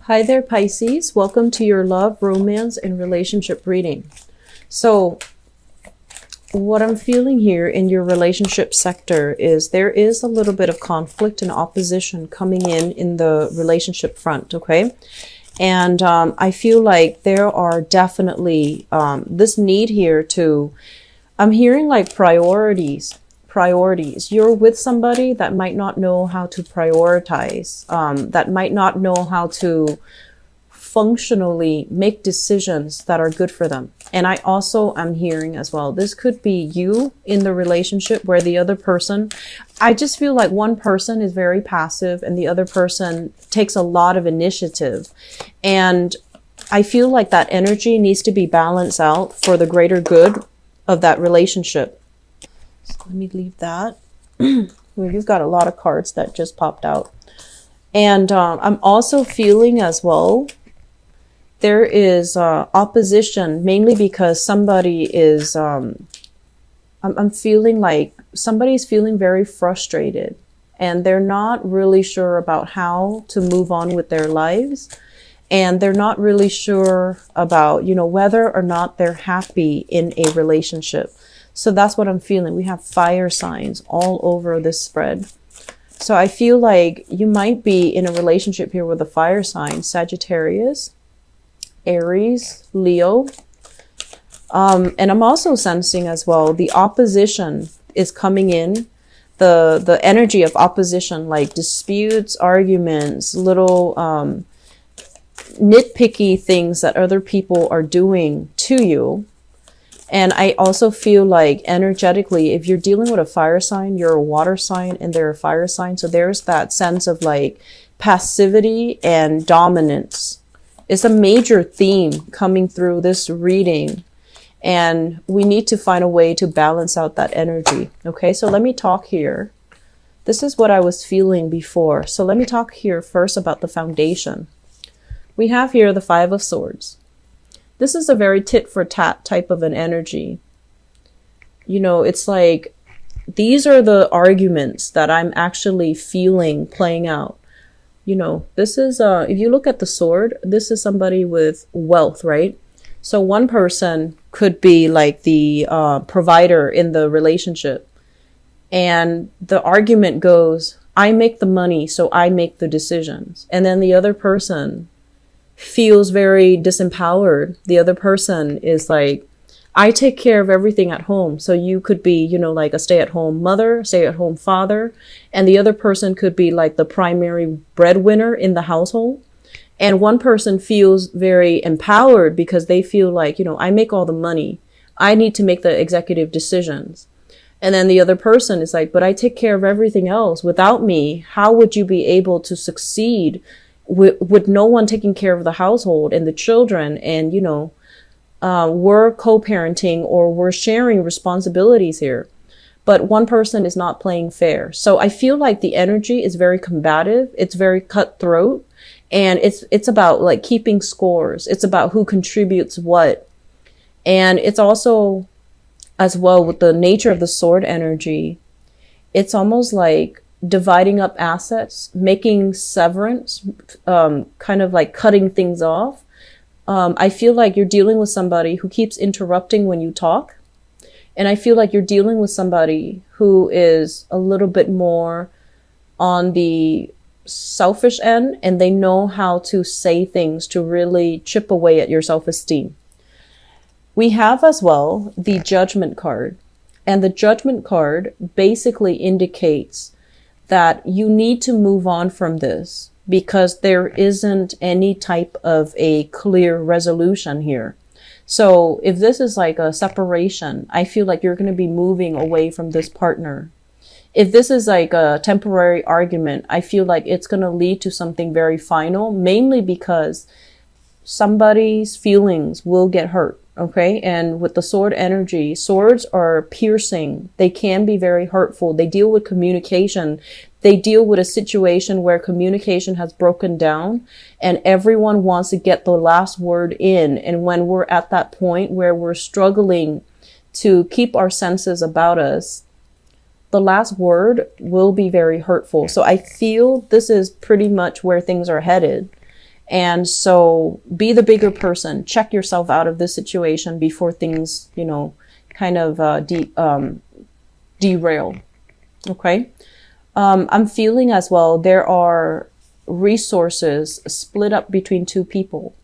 Hi there, Pisces. Welcome to your love, romance, and relationship reading. So, what I'm feeling here in your relationship sector is there is a little bit of conflict and opposition coming in the relationship front, okay? And I feel like there are definitely this need here to, I'm hearing like priorities. You're with somebody that might not know how to prioritize, that might not know how to functionally make decisions that are good for them. And I also am hearing as well, this could be you in the relationship where the other person, I just feel like one person is very passive and the other person takes a lot of initiative. And I feel like that energy needs to be balanced out for the greater good of that relationship. So let me leave that. You've got a lot of cards that just popped out. And I'm also feeling as well, there is opposition, mainly because somebody is, I'm feeling like somebody's feeling very frustrated and they're not really sure about how to move on with their lives. And they're not really sure about, whether or not they're happy in a relationship. So that's what I'm feeling. We have fire signs all over this spread. So I feel like you might be in a relationship here with a fire sign, Sagittarius, Aries, Leo. And I'm also sensing as well, the opposition is coming in. The energy of opposition, like disputes, arguments, little nitpicky things that other people are doing to you. And I also feel like energetically, if you're dealing with a fire sign, you're a water sign and they're a fire sign. So there's that sense of like passivity and dominance. It's a major theme coming through this reading. And we need to find a way to balance out that energy. Okay, so let me talk here. This is what I was feeling before. So let me talk here first about the foundation. We have here the Five of Swords. This is a very tit for tat type of an energy. It's like, these are the arguments that I'm actually feeling playing out. This is, if you look at the sword, this is somebody with wealth, right? So one person could be like the provider in the relationship. And the argument goes, I make the money, so I make the decisions. And then the other person feels very disempowered. The other person is like, I take care of everything at home. So you could be, like a stay-at-home mother, stay-at-home father. And the other person could be like the primary breadwinner in the household. And one person feels very empowered because they feel like, I make all the money. I need to make the executive decisions. And then the other person is like, but I take care of everything else. Without me, how would you be able to succeed with no one taking care of the household and the children? And, we're co-parenting or we're sharing responsibilities here. But one person is not playing fair. So I feel like the energy is very combative. It's very cutthroat. And it's about like keeping scores. It's about who contributes what. And it's also, as well, with the nature of the sword energy, it's almost like dividing up assets, making severance, kind of like cutting things off. I feel like you're dealing with somebody who keeps interrupting when you talk. And I feel like you're dealing with somebody who is a little bit more on the selfish end, and they know how to say things to really chip away at your self-esteem. We have as well the Judgment card. And the Judgment card basically indicates that you need to move on from this because there isn't any type of a clear resolution here. So if this is like a separation, I feel like you're going to be moving away from this partner. If this is like a temporary argument, I feel like it's going to lead to something very final, mainly because somebody's feelings will get hurt. Okay. And with the sword energy, swords are piercing. They can be very hurtful. They deal with communication. They deal with a situation where communication has broken down and everyone wants to get the last word in. And when we're at that point where we're struggling to keep our senses about us, the last word will be very hurtful. So I feel this is pretty much where things are headed. And so be the bigger person. Check yourself out of this situation before things, you know, kind of derail. Okay. I'm feeling as well, there are resources split up between two people.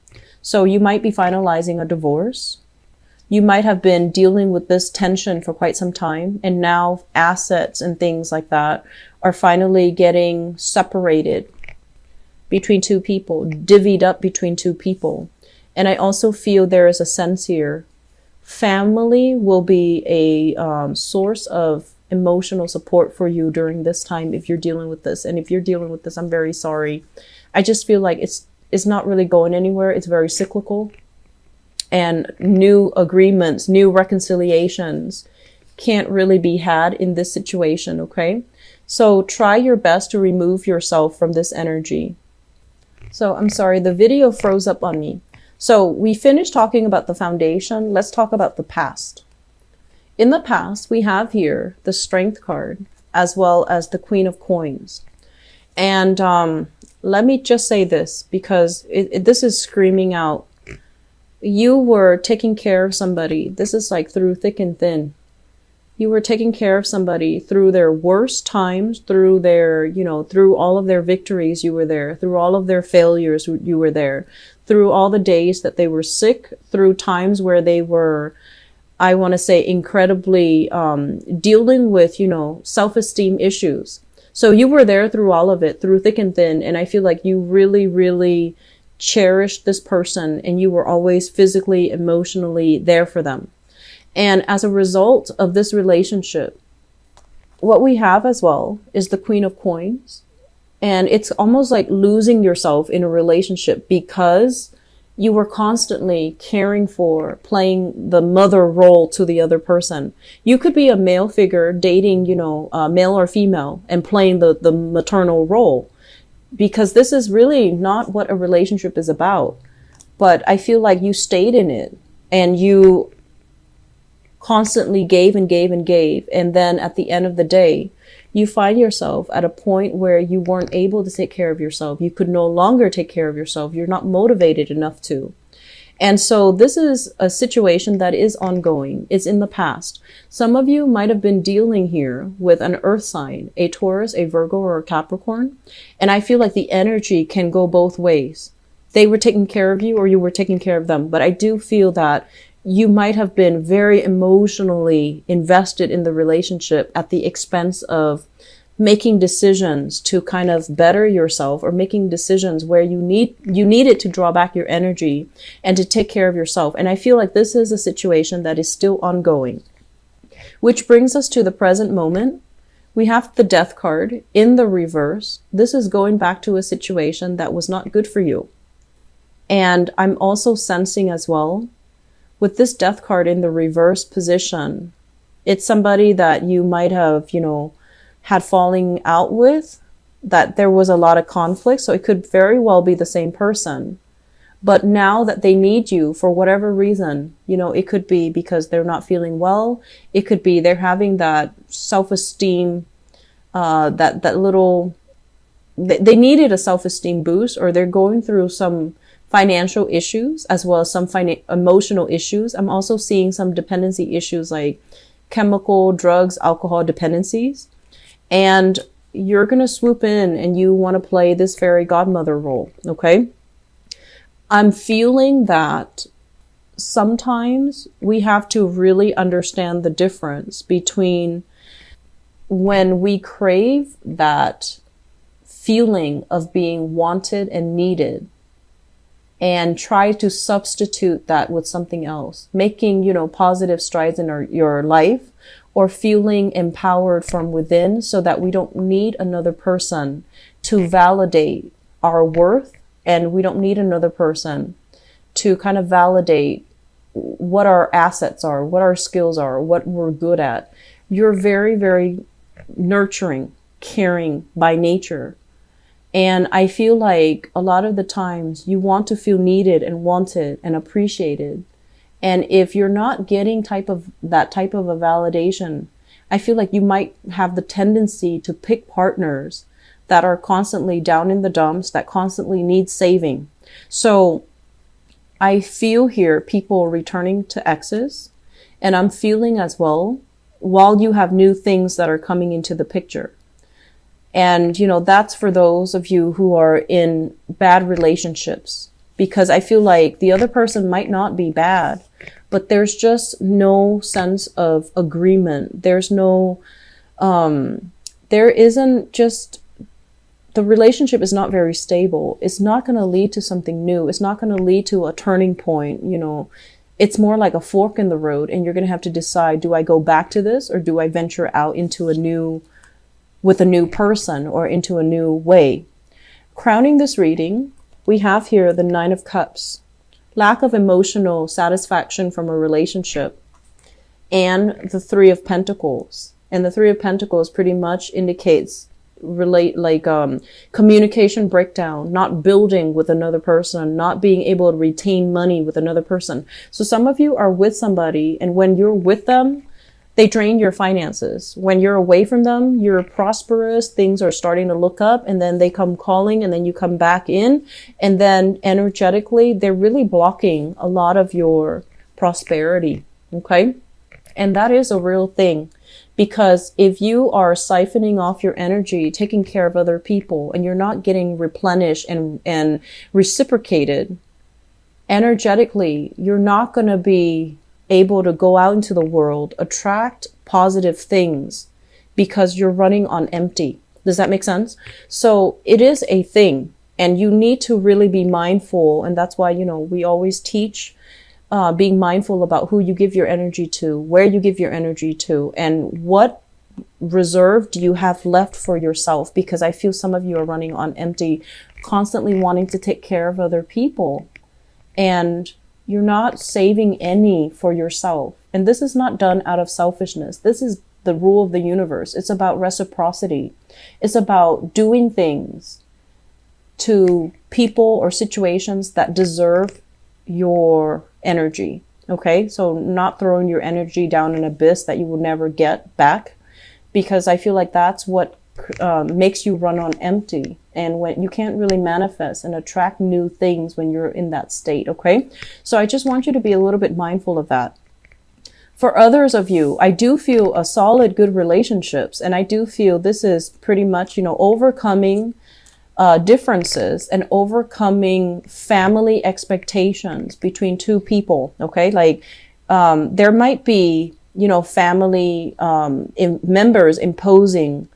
So you might be finalizing a divorce. You might have been dealing with this tension for quite some time, and now assets and things like that are finally getting separated between two people, divvied up between two people. And I also feel there is a sense here. Family will be a source of emotional support for you during this time if you're dealing with this. And if you're dealing with this, I'm very sorry. I just feel like it's not really going anywhere. It's very cyclical. And new agreements, new reconciliations can't really be had in this situation, okay? So try your best to remove yourself from this energy. So I'm sorry, the video froze up on me. So we finished talking about the foundation. Let's talk about the past. In the past, we have here the Strength card as well as the Queen of Coins. And let me just say this, because this is screaming out. You were taking care of somebody. This is like through thick and thin. You were taking care of somebody through their worst times, through their, you know, through all of their victories, you were there. Through all of their failures, you were there. Through all the days that they were sick, through times where they were, I want to say, incredibly dealing with, you know, self-esteem issues. So you were there through all of it, through thick and thin. And I feel like you really, really cherished this person, and you were always physically, emotionally there for them. And as a result of this relationship, what we have as well is the Queen of Coins. And it's almost like losing yourself in a relationship because you were constantly caring for, playing the mother role to the other person. You could be a male figure dating, you know, male or female, and playing the maternal role, because this is really not what a relationship is about. But I feel like you stayed in it, and you constantly gave and gave and gave. And then at the end of the day, you find yourself at a point where you weren't able to take care of yourself. You could no longer take care of yourself. You're not motivated enough to. And so this is a situation that is ongoing. It's in the past. Some of you might have been dealing here with an earth sign, a Taurus, a Virgo, or a Capricorn. And I feel like the energy can go both ways. They were taking care of you, or you were taking care of them. But I do feel that you might have been very emotionally invested in the relationship at the expense of making decisions to kind of better yourself, or making decisions where you needed to draw back your energy and to take care of yourself. And I feel like this is a situation that is still ongoing, which brings us to the present moment. We have the Death card in the reverse. This is going back to a situation that was not good for you. And I'm also sensing as well, with this Death card in the reverse position, it's somebody that you might have, you know, had falling out with, that there was a lot of conflict. So it could very well be the same person. But now that they need you for whatever reason, you know, it could be because they're not feeling well. It could be they're having that self-esteem, they needed a self-esteem boost, or they're going through some financial issues as well as some emotional issues. I'm also seeing some dependency issues like chemical, drugs, alcohol dependencies. And you're going to swoop in and you want to play this fairy godmother role. Okay. I'm feeling that sometimes we have to really understand the difference between when we crave that feeling of being wanted and needed, and try to substitute that with something else, making, you know, positive strides in your life, or feeling empowered from within so that we don't need another person to validate our worth. And we don't need another person to kind of validate what our assets are, what our skills are, what we're good at. You're very, very nurturing, caring by nature. And I feel like a lot of the times you want to feel needed and wanted and appreciated. And if you're not getting that type of a validation, I feel like you might have the tendency to pick partners that are constantly down in the dumps, that constantly need saving, So I feel here people returning to exes, and I'm feeling as well, while you have new things that are coming into the picture. And, you know, that's for those of you who are in bad relationships, because I feel like the other person might not be bad, but there's just no sense of agreement. There's no, there isn't just, the relationship is not very stable. It's not going to lead to something new. It's not going to lead to a turning point. You know, it's more like a fork in the road, and you're going to have to decide, do I go back to this, or do I venture out into with a new person, or into a new way? Crowning this reading, we have here the Nine of Cups, lack of emotional satisfaction from a relationship, and the Three of Pentacles. And the Three of Pentacles pretty much indicates communication breakdown, not building with another person, not being able to retain money with another person. So some of you are with somebody, and when you're with them, they drain your finances. When you're away from them, you're prosperous, things are starting to look up, and then they come calling, and then you come back in, and then energetically, they're really blocking a lot of your prosperity. Okay? And that is a real thing. Because if you are siphoning off your energy, taking care of other people, and you're not getting replenished and reciprocated energetically, you're not going to be able to go out into the world, attract positive things, because you're running on empty. Does that make sense? So it is a thing, and you need to really be mindful. And that's why, you know, we always teach being mindful about who you give your energy to, where you give your energy to, and what reserve do you have left for yourself. Because I feel some of you are running on empty, constantly wanting to take care of other people, and you're not saving any for yourself. And this is not done out of selfishness. This is the rule of the universe. It's about reciprocity. It's about doing things to people or situations that deserve your energy. Okay, so not throwing your energy down an abyss that you will never get back, because I feel like that's what makes you run on empty, and when you can't really manifest and attract new things when you're in that state. Okay, so I just want you to be a little bit mindful of that. For others of you, I do feel a solid, good relationships, and I do feel this is pretty much, you know, overcoming differences and overcoming family expectations between two people. Okay, like there might be, you know, family members imposing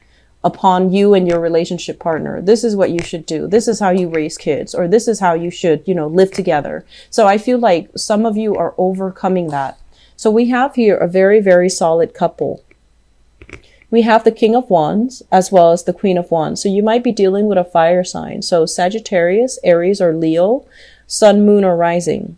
upon you and your relationship partner. This is what you should do. This is how you raise kids, or this is how you should, you know, live together. So I feel like some of you are overcoming that. So we have here a very, very solid couple. We have the King of Wands as well as the Queen of Wands. So you might be dealing with a fire sign. So Sagittarius, Aries, or Leo, Sun, Moon, or Rising.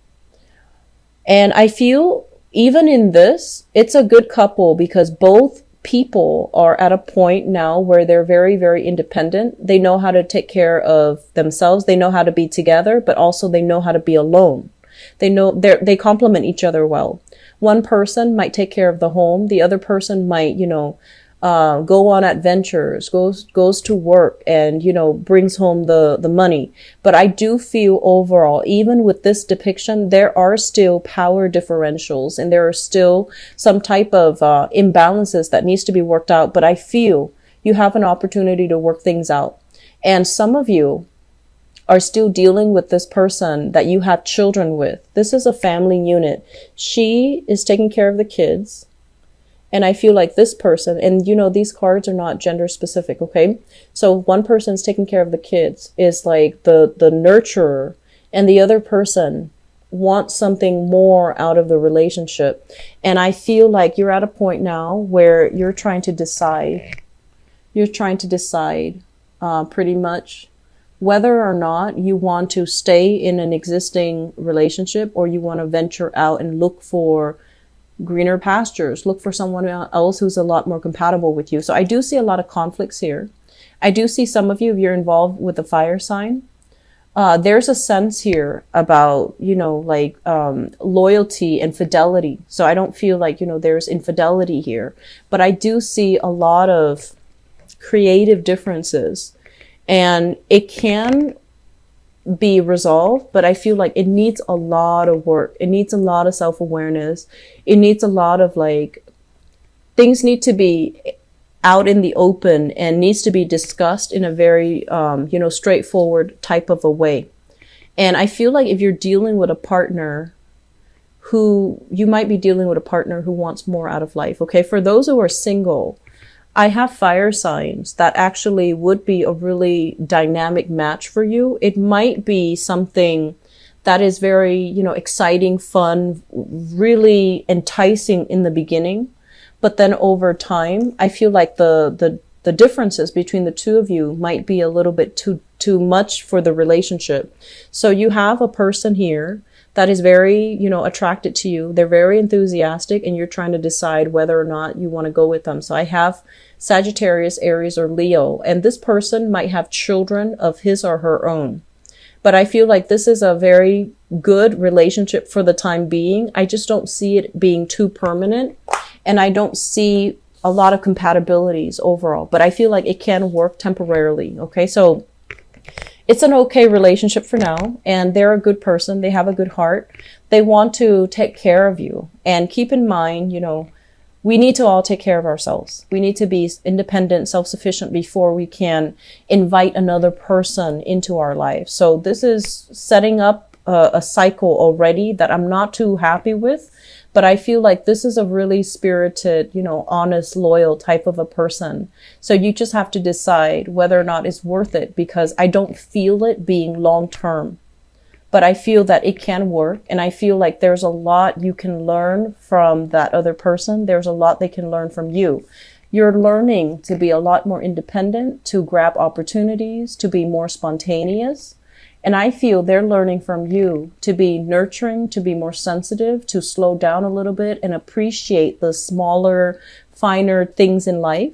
And I feel even in this, it's a good couple, because both people are at a point now where they're very, very independent. They know how to take care of themselves. They know how to be together, but also they know how to be alone. They complement each other well. One person might take care of the home. The other person might, you know, go on adventures, goes to work, and, you know, brings home the money. But I do feel overall, even with this depiction, there are still power differentials, and there are still some type of imbalances that needs to be worked out. But I feel you have an opportunity to work things out. And some of you are still dealing with this person that you had children with. This is a family unit. She is taking care of the kids. And I feel like this person, and you know, these cards are not gender specific, okay? So one person's taking care of the kids, is like the nurturer, and the other person wants something more out of the relationship. And I feel like you're at a point now where you're trying to decide. You're trying to decide pretty much whether or not you want to stay in an existing relationship, or you want to venture out and look for greener pastures, look for someone else who's a lot more compatible with you. So I do see a lot of conflicts here. I do see some of you, if you're involved with the fire sign, there's a sense here about, you know, like loyalty and fidelity. So I don't feel like, you know, there's infidelity here, but I do see a lot of creative differences, and it can be resolved, but I feel like it needs a lot of work. It needs a lot of self-awareness. It needs a lot of like, things need to be out in the open and needs to be discussed in a very, straightforward type of a way. And I feel like if you're dealing with a partner you might be dealing with a partner who wants more out of life. Okay. For those who are single, I have fire signs that actually would be a really dynamic match for you. It might be something that is very, exciting, fun, really enticing in the beginning. But then over time, I feel like the differences between the two of you might be a little bit too much for the relationship. So you have a person here that is very, attracted to you. They're very enthusiastic, and you're trying to decide whether or not you want to go with them. So I have Sagittarius, Aries, or Leo, and this person might have children of his or her own. But I feel like this is a very good relationship for the time being. I just don't see it being too permanent, and I don't see a lot of compatibilities overall, but I feel like it can work temporarily. Okay. So it's an okay relationship for now, and they're a good person. They have a good heart. They want to take care of you. And keep in mind, we need to all take care of ourselves. We need to be independent, self-sufficient before we can invite another person into our life. So this is setting up a cycle already that I'm not too happy with. But I feel like this is a really spirited, honest, loyal type of a person. So you just have to decide whether or not it's worth it, because I don't feel it being long term. But I feel that it can work. And I feel like there's a lot you can learn from that other person. There's a lot they can learn from you. You're learning to be a lot more independent, to grab opportunities, to be more spontaneous. And I feel they're learning from you to be nurturing, to be more sensitive, to slow down a little bit and appreciate the smaller, finer things in life.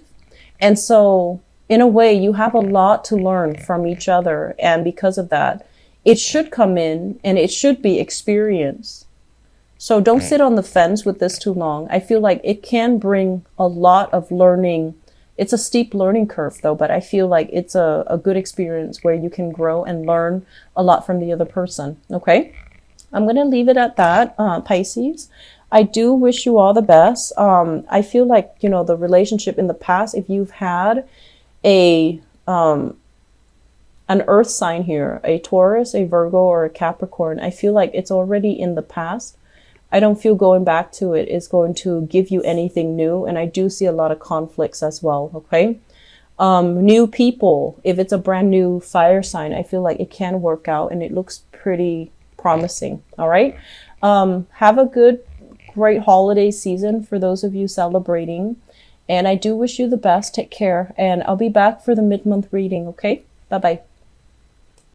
And so in a way, you have a lot to learn from each other. And because of that, it should come in and it should be experience. So don't sit on the fence with this too long. I feel like it can bring a lot of learning. It's a steep learning curve though, but I feel like it's a good experience where you can grow and learn a lot from the other person. Okay. I'm going to leave it at that, Pisces. I do wish you all the best. I feel like, the relationship in the past, if you've had an earth sign here, a Taurus, a Virgo, or a Capricorn, I feel like it's already in the past. I don't feel going back to it is going to give you anything new. And I do see a lot of conflicts as well. Okay. New people, if it's a brand new fire sign, I feel like it can work out and it looks pretty promising. All right. Have a great holiday season for those of you celebrating. And I do wish you the best. Take care. And I'll be back for the mid-month reading. Okay. Bye-bye.